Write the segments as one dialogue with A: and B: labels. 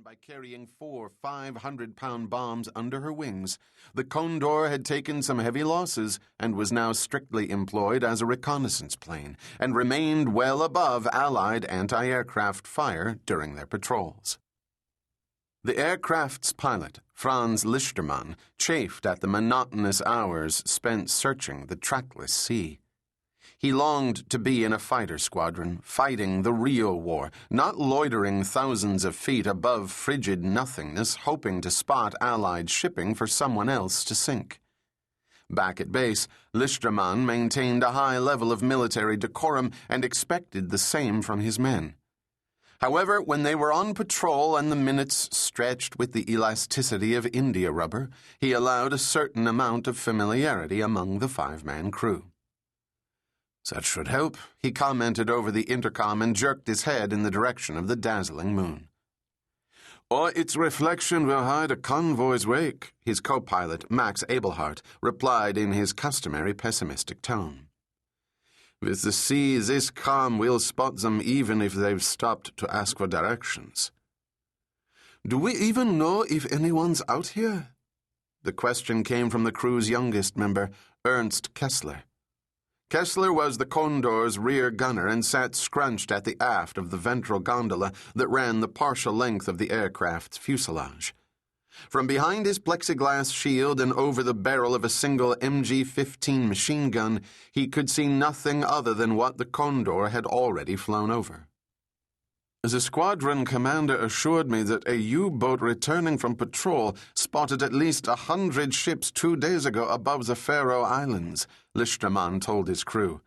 A: by carrying 4 500-pound bombs under her wings, the Condor had taken some heavy losses and was now strictly employed as a reconnaissance plane and remained well above Allied anti-aircraft fire during their patrols. The aircraft's pilot, Franz Lichtermann, chafed at the monotonous hours spent searching the trackless sea. He longed to be in a fighter squadron, fighting the real war, not loitering thousands of feet above frigid nothingness, hoping to spot Allied shipping for someone else to sink. Back at base, Lichtermann maintained a high level of military decorum and expected the same from his men. However, when they were on patrol and the minutes stretched with the elasticity of India rubber, he allowed a certain amount of familiarity among the 5-man crew. "That should help," he commented over the intercom and jerked his head in the direction of the dazzling moon. "Or its reflection will hide a convoy's wake," his co-pilot, Max Abelhart, replied in his customary pessimistic tone. "With the sea this calm, we'll spot them even if they've stopped to ask for directions." "Do we even know if anyone's out here?" The question came from the crew's youngest member, Ernst Kessler. Kessler was the Condor's rear gunner and sat scrunched at the aft of the ventral gondola that ran the partial length of the aircraft's fuselage. From behind his plexiglass shield and over the barrel of a single MG-15 machine gun, he could see nothing other than what the Condor had already flown over. "The squadron commander assured me that a U-boat returning from patrol spotted at least 100 ships 2 days ago above the Faroe Islands," Lichtermann told his crew.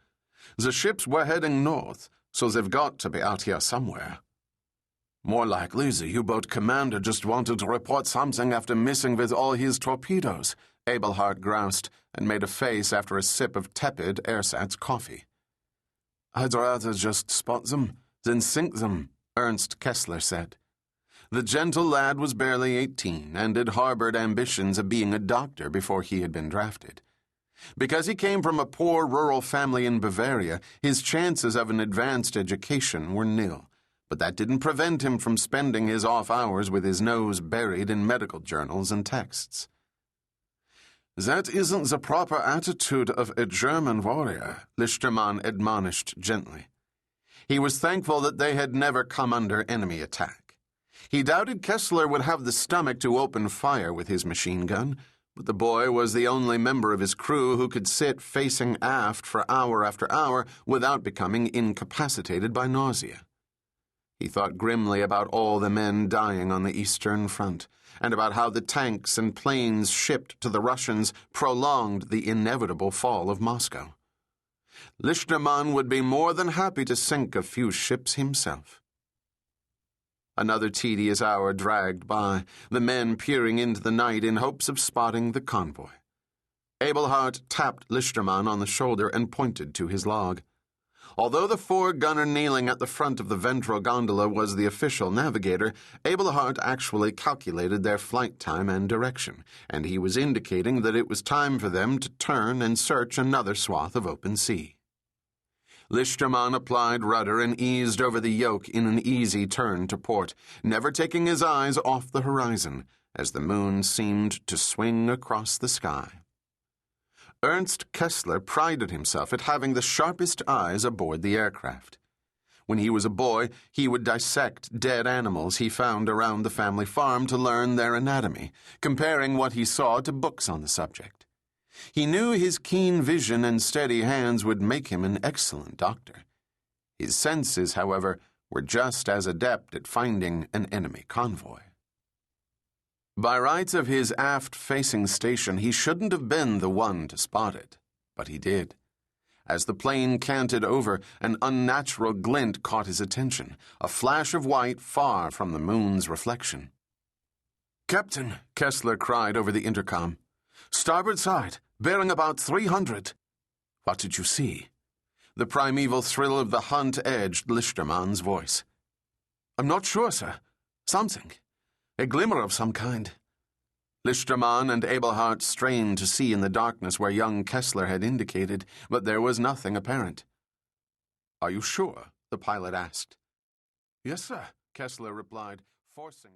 A: "The ships were heading north, so they've got to be out here somewhere." "More likely the U-boat commander just wanted to report something after missing with all his torpedoes," Abelhart groused and made a face after a sip of tepid ersatz coffee. "I'd rather just spot them than sink them," Ernst Kessler said. The gentle lad was barely 18 and had harbored ambitions of being a doctor before he had been drafted. Because he came from a poor rural family in Bavaria, his chances of an advanced education were nil, but that didn't prevent him from spending his off hours with his nose buried in medical journals and texts. "That isn't the proper attitude of a German warrior," Lichtermann admonished gently. He was thankful that they had never come under enemy attack. He doubted Kessler would have the stomach to open fire with his machine gun, but the boy was the only member of his crew who could sit facing aft for hour after hour without becoming incapacitated by nausea. He thought grimly about all the men dying on the Eastern Front, and about how the tanks and planes shipped to the Russians prolonged the inevitable fall of Moscow. Lichtermann would be more than happy to sink a few ships himself. Another tedious hour dragged by, the men peering into the night in hopes of spotting the convoy. Abelhart tapped Lichtermann on the shoulder and pointed to his log. Although the 4-gunner kneeling at the front of the ventral gondola was the official navigator, Abelhart actually calculated their flight time and direction, and he was indicating that it was time for them to turn and search another swath of open sea. Lichtermann applied rudder and eased over the yoke in an easy turn to port, never taking his eyes off the horizon, as the moon seemed to swing across the sky. Ernst Kessler prided himself at having the sharpest eyes aboard the aircraft. When he was a boy, he would dissect dead animals he found around the family farm to learn their anatomy, comparing what he saw to books on the subject. He knew his keen vision and steady hands would make him an excellent doctor. His senses, however, were just as adept at finding an enemy convoy. By rights of his aft-facing station, he shouldn't have been the one to spot it, but he did. As the plane canted over, an unnatural glint caught his attention, a flash of white far from the moon's reflection. "Captain," Kessler cried over the intercom. "Starboard side, bearing about 300. "What did you see?" The primeval thrill of the hunt edged Lichtermann's voice. "I'm not sure, sir. Something. A glimmer of some kind." Lichtermann and Abelhart strained to see in the darkness where young Kessler had indicated, but there was nothing apparent. "Are you sure?" the pilot asked. "Yes, sir," Kessler replied, forcing